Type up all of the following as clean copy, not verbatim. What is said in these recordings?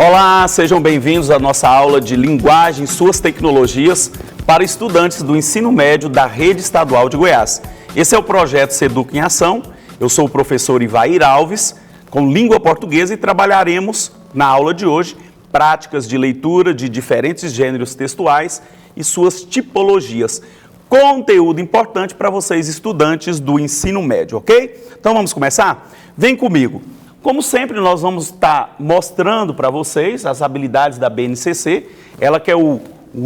Olá, sejam bem-vindos à nossa aula de Linguagem e Suas Tecnologias para estudantes do ensino médio da Rede Estadual de Goiás. Esse é o projeto Seduc em Ação. Eu sou o professor Ivair Alves, com língua portuguesa, e trabalharemos na aula de hoje práticas de leitura de diferentes gêneros textuais e suas tipologias. Conteúdo importante para vocês, estudantes do ensino médio, ok? Então vamos começar? Vem comigo. Como sempre, nós vamos estar mostrando para vocês as habilidades da BNCC, ela que é o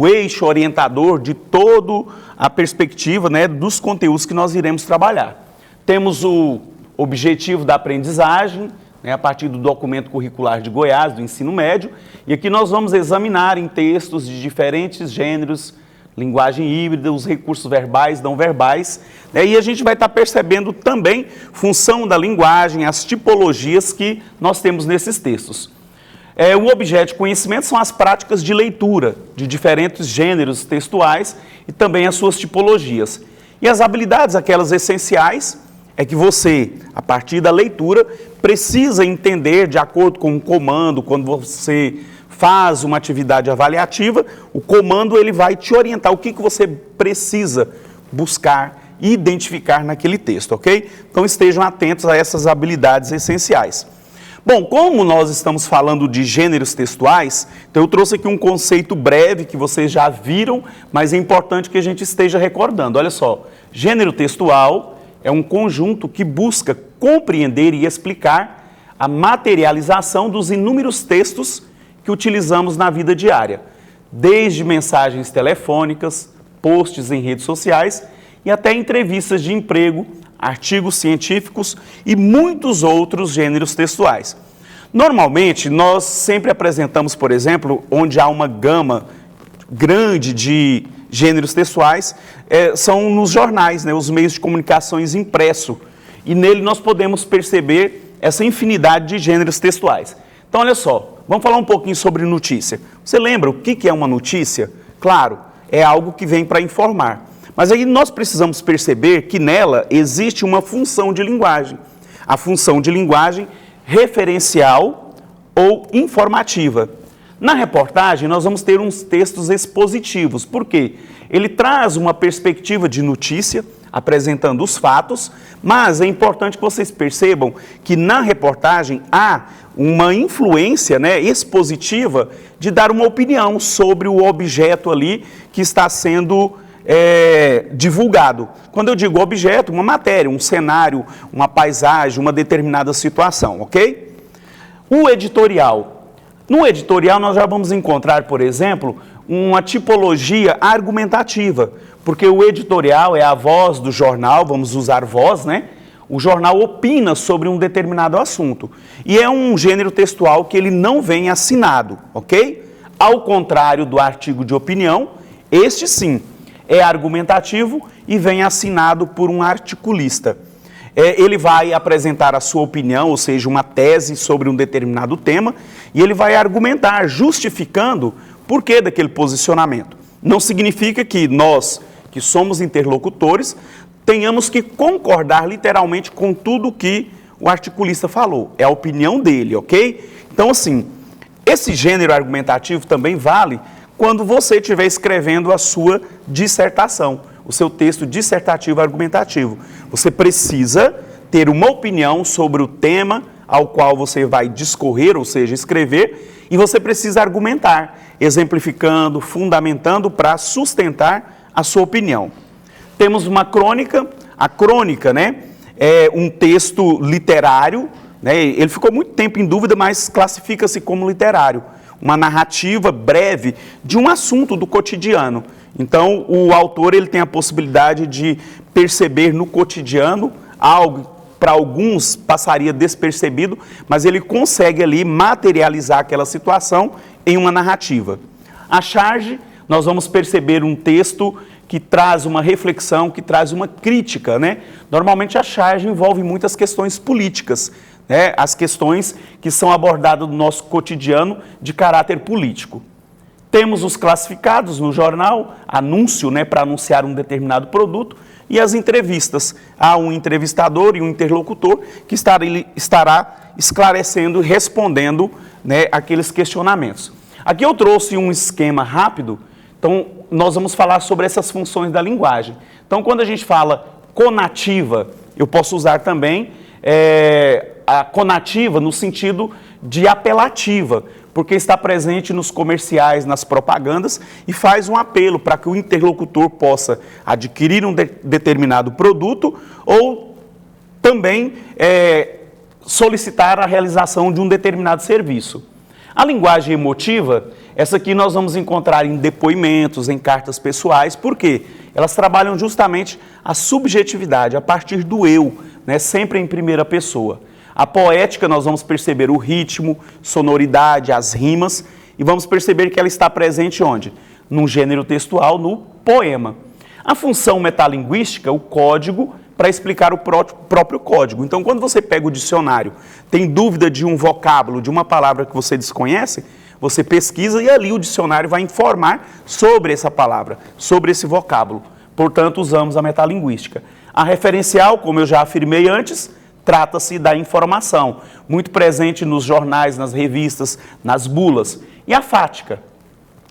eixo orientador de toda a perspectiva, dos conteúdos que nós iremos trabalhar. Temos o objetivo da aprendizagem, a partir do documento curricular de Goiás, do ensino médio, e aqui nós vamos examinar em textos de diferentes gêneros, linguagem híbrida, os recursos verbais, não verbais, e a gente vai estar percebendo também função da linguagem, as tipologias que nós temos nesses textos. O objeto de conhecimento são as práticas de leitura de diferentes gêneros textuais e também as suas tipologias. E as habilidades, aquelas essenciais, é que você, a partir da leitura, precisa entender de acordo com o comando, quando você faz uma atividade avaliativa, o comando ele vai te orientar o que você precisa buscar e identificar naquele texto, ok? Então estejam atentos a essas habilidades essenciais. Bom, como nós estamos falando de gêneros textuais, então eu trouxe aqui um conceito breve que vocês já viram, mas é importante que a gente esteja recordando. Olha só, gênero textual é um conjunto que busca compreender e explicar a materialização dos inúmeros textos que utilizamos na vida diária, desde mensagens telefônicas, posts em redes sociais e até entrevistas de emprego, artigos científicos e muitos outros gêneros textuais. Normalmente, nós sempre apresentamos, por exemplo, onde há uma gama grande de gêneros textuais, são nos jornais, os meios de comunicações impresso, e nele nós podemos perceber essa infinidade de gêneros textuais. Então, olha só, vamos falar um pouquinho sobre notícia. Você lembra o que é uma notícia? Claro, é algo que vem para informar. Mas aí nós precisamos perceber que nela existe uma função de linguagem. A função de linguagem referencial ou informativa. Na reportagem, nós vamos ter uns textos expositivos. Por quê? Ele traz uma perspectiva de notícia, apresentando os fatos, mas é importante que vocês percebam que na reportagem há uma influência expositiva de dar uma opinião sobre o objeto ali que está sendo divulgado. Quando eu digo objeto, uma matéria, um cenário, uma paisagem, uma determinada situação, ok? O editorial. No editorial nós já vamos encontrar, por exemplo, uma tipologia argumentativa, porque o editorial é a voz do jornal, vamos usar voz, O jornal opina sobre um determinado assunto. E é um gênero textual que ele não vem assinado, ok? Ao contrário do artigo de opinião, este sim é argumentativo e vem assinado por um articulista. Ele vai apresentar a sua opinião, ou seja, uma tese sobre um determinado tema, e ele vai argumentar, justificando por que daquele posicionamento. Não significa que nós, que somos interlocutores, tenhamos que concordar literalmente com tudo que o articulista falou. É a opinião dele, ok? Então, assim, esse gênero argumentativo também vale quando você estiver escrevendo a sua dissertação, o seu texto dissertativo argumentativo. Você precisa ter uma opinião sobre o tema ao qual você vai discorrer, ou seja, escrever, e você precisa argumentar, exemplificando, fundamentando para sustentar a sua opinião. Temos uma crônica. A crônica, é um texto literário, Ele ficou muito tempo em dúvida, mas classifica-se como literário. Uma narrativa breve de um assunto do cotidiano. Então, o autor ele tem a possibilidade de perceber no cotidiano algo, para alguns passaria despercebido, mas ele consegue ali materializar aquela situação em uma narrativa. A charge, nós vamos perceber um texto que traz uma reflexão, que traz uma crítica, Normalmente a charge envolve muitas questões políticas, as questões que são abordadas no nosso cotidiano de caráter político. Temos os classificados no jornal, anúncio, para anunciar um determinado produto, e as entrevistas. Há um entrevistador e um interlocutor que estará esclarecendo e respondendo né, aqueles questionamentos. Aqui eu trouxe um esquema rápido, então nós vamos falar sobre essas funções da linguagem. Então, quando a gente fala conativa, eu posso usar também a conativa no sentido de apelativa, porque está presente nos comerciais, nas propagandas e faz um apelo para que o interlocutor possa adquirir um determinado produto ou também solicitar a realização de um determinado serviço. A linguagem emotiva, essa aqui nós vamos encontrar em depoimentos, em cartas pessoais, por quê? Elas trabalham justamente a subjetividade, a partir do eu, né, sempre em primeira pessoa. A poética, nós vamos perceber o ritmo, sonoridade, as rimas, e vamos perceber que ela está presente onde? Num gênero textual, no poema. A função metalinguística, o código, para explicar o próprio código. Então, quando você pega o dicionário, tem dúvida de um vocábulo, de uma palavra que você desconhece, você pesquisa e ali o dicionário vai informar sobre essa palavra, sobre esse vocábulo. Portanto, usamos a metalinguística. A referencial, como eu já afirmei antes, trata-se da informação, muito presente nos jornais, nas revistas, nas bulas. E a fática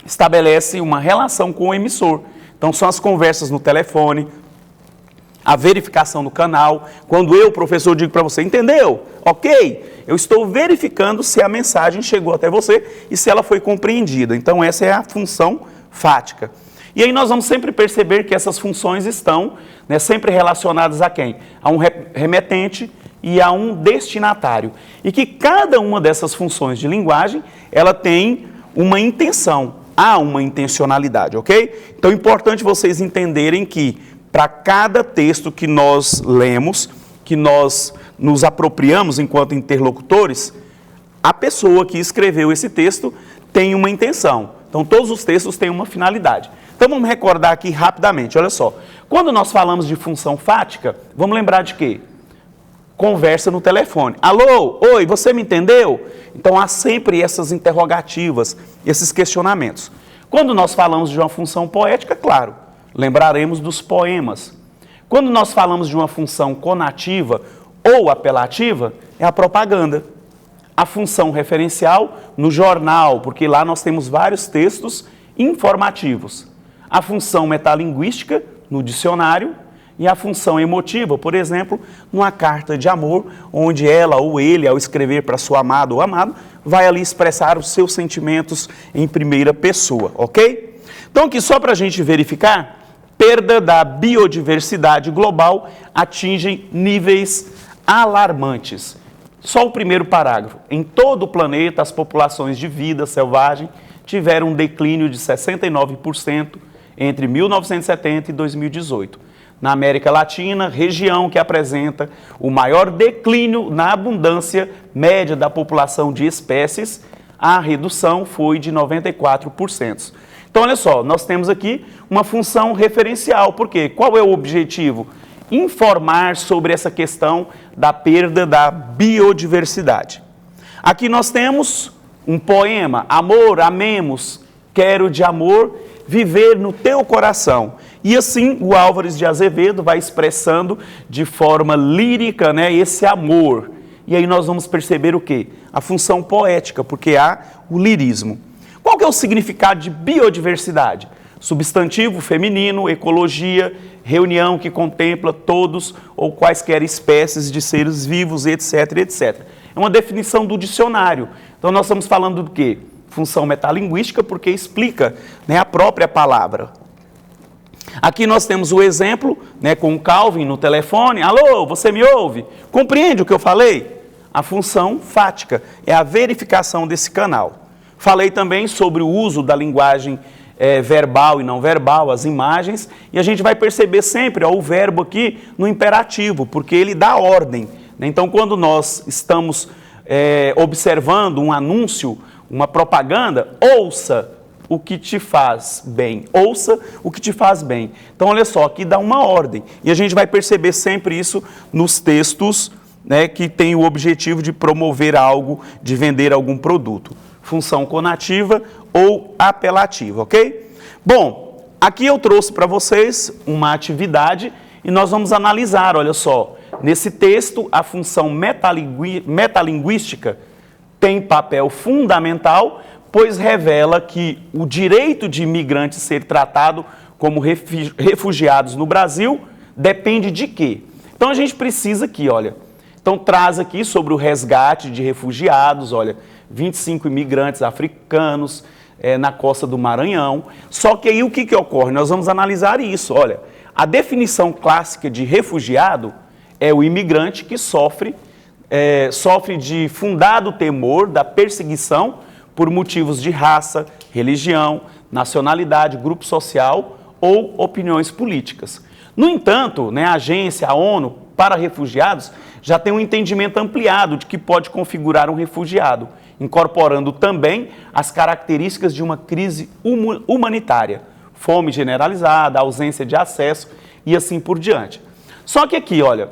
estabelece uma relação com o emissor. Então, são as conversas no telefone, a verificação do canal. Quando eu, professor, digo para você, entendeu? Ok? Eu estou verificando se a mensagem chegou até você e se ela foi compreendida. Então, essa é a função fática. E aí nós vamos sempre perceber que essas funções estão, né, sempre relacionadas a quem? A um remetente e a um destinatário. E que cada uma dessas funções de linguagem, ela tem uma intenção, há uma intencionalidade, ok? Então é importante vocês entenderem que para cada texto que nós lemos, que nós nos apropriamos enquanto interlocutores, a pessoa que escreveu esse texto tem uma intenção. Então todos os textos têm uma finalidade. Então vamos recordar aqui rapidamente, olha só. Quando nós falamos de função fática, vamos lembrar de quê? Conversa no telefone. Alô? Oi, você me entendeu? Então há sempre essas interrogativas, esses questionamentos. Quando nós falamos de uma função poética, claro, lembraremos dos poemas. Quando nós falamos de uma função conativa ou apelativa, é a propaganda. A função referencial no jornal, porque lá nós temos vários textos informativos. A função metalinguística no dicionário e a função emotiva, por exemplo, numa carta de amor, onde ela ou ele, ao escrever para sua amada ou amado, vai ali expressar os seus sentimentos em primeira pessoa, ok? Então aqui só para a gente verificar, perda da biodiversidade global atinge níveis alarmantes. Só o primeiro parágrafo. Em todo o planeta, as populações de vida selvagem tiveram um declínio de 69% entre 1970 e 2018. Na América Latina, região que apresenta o maior declínio na abundância média da população de espécies, a redução foi de 94%. Então, olha só, nós temos aqui uma função referencial. Por quê? Qual é o objetivo? Informar sobre essa questão da perda da biodiversidade. Aqui nós temos um poema, amor, amemos, quero de amor, viver no teu coração. E assim o Álvares de Azevedo vai expressando de forma lírica, né, esse amor. E aí nós vamos perceber o quê? A função poética, porque há o lirismo. Qual que é o significado de biodiversidade? Substantivo feminino, ecologia, reunião que contempla todos ou quaisquer espécies de seres vivos, etc, etc. É uma definição do dicionário. Então nós estamos falando do quê? Função metalinguística, porque explica, né, a própria palavra. Aqui nós temos o exemplo, né, com o Calvin no telefone. Alô, você me ouve? Compreende o que eu falei? A função fática é a verificação desse canal. Falei também sobre o uso da linguagem verbal e não verbal, as imagens, e a gente vai perceber sempre o verbo aqui no imperativo, porque ele dá ordem. Então, quando nós estamos observando um anúncio, uma propaganda, ouça o que te faz bem. Ouça o que te faz bem. Então, olha só, aqui dá uma ordem. E a gente vai perceber sempre isso nos textos, né, que tem o objetivo de promover algo, de vender algum produto. Função conativa ou apelativa, ok? Bom, aqui eu trouxe para vocês uma atividade e nós vamos analisar, olha só, nesse texto, a função metalinguística tem papel fundamental, pois revela que o direito de imigrantes ser tratado como refugiados no Brasil depende de quê? Então a gente precisa aqui, olha, então traz aqui sobre o resgate de refugiados, olha, 25 imigrantes africanos na costa do Maranhão. Só que aí o que ocorre? Nós vamos analisar isso, olha, a definição clássica de refugiado é o imigrante que sofre de fundado temor da perseguição por motivos de raça, religião, nacionalidade, grupo social ou opiniões políticas. No entanto, a agência, a ONU, para refugiados, já tem um entendimento ampliado de que pode configurar um refugiado, incorporando também as características de uma crise humanitária, fome generalizada, ausência de acesso e assim por diante. Só que aqui, olha,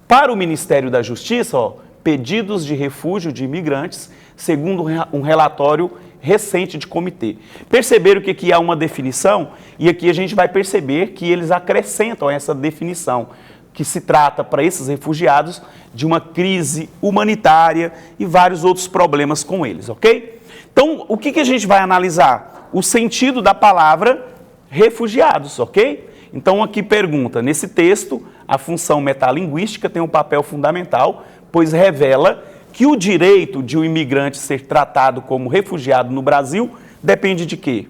para o Ministério da Justiça, pedidos de refúgio de imigrantes, segundo um relatório recente de comitê. Perceberam que aqui há uma definição e aqui a gente vai perceber que eles acrescentam essa definição, que se trata para esses refugiados de uma crise humanitária e vários outros problemas com eles, ok? Então, o que a gente vai analisar? O sentido da palavra refugiados, ok? Então, aqui pergunta, nesse texto, a função metalinguística tem um papel fundamental, pois revela que o direito de um imigrante ser tratado como refugiado no Brasil depende de quê?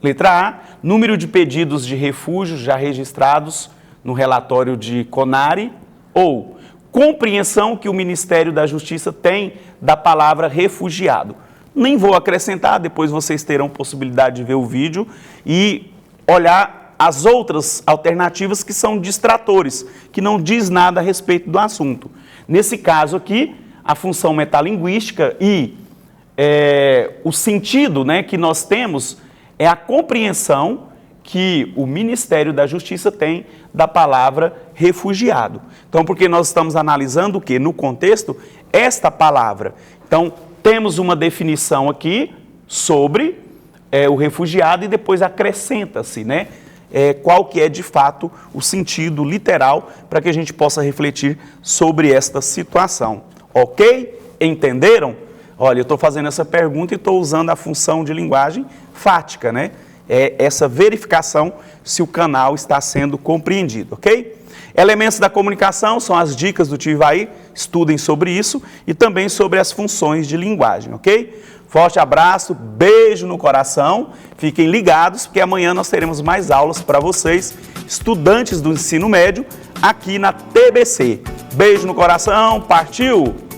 Letra A, número de pedidos de refúgio já registrados no relatório de CONARE, ou compreensão que o Ministério da Justiça tem da palavra refugiado. Nem vou acrescentar, depois vocês terão possibilidade de ver o vídeo e olhar as outras alternativas que são distratores, que não diz nada a respeito do assunto. Nesse caso aqui, a função metalinguística e o sentido que nós temos é a compreensão que o Ministério da Justiça tem da palavra refugiado. Então, porque nós estamos analisando o quê? No contexto, esta palavra. Então, temos uma definição aqui sobre o refugiado e depois acrescenta-se, qual que é de fato o sentido literal para que a gente possa refletir sobre esta situação. Ok? Entenderam? Olha, eu estou fazendo essa pergunta e estou usando a função de linguagem fática, É essa verificação se o canal está sendo compreendido, ok? Elementos da comunicação são as dicas do Tio Ivaí, estudem sobre isso e também sobre as funções de linguagem, ok? Forte abraço, beijo no coração, fiquem ligados porque amanhã nós teremos mais aulas para vocês, estudantes do ensino médio, aqui na TBC. Beijo no coração, partiu!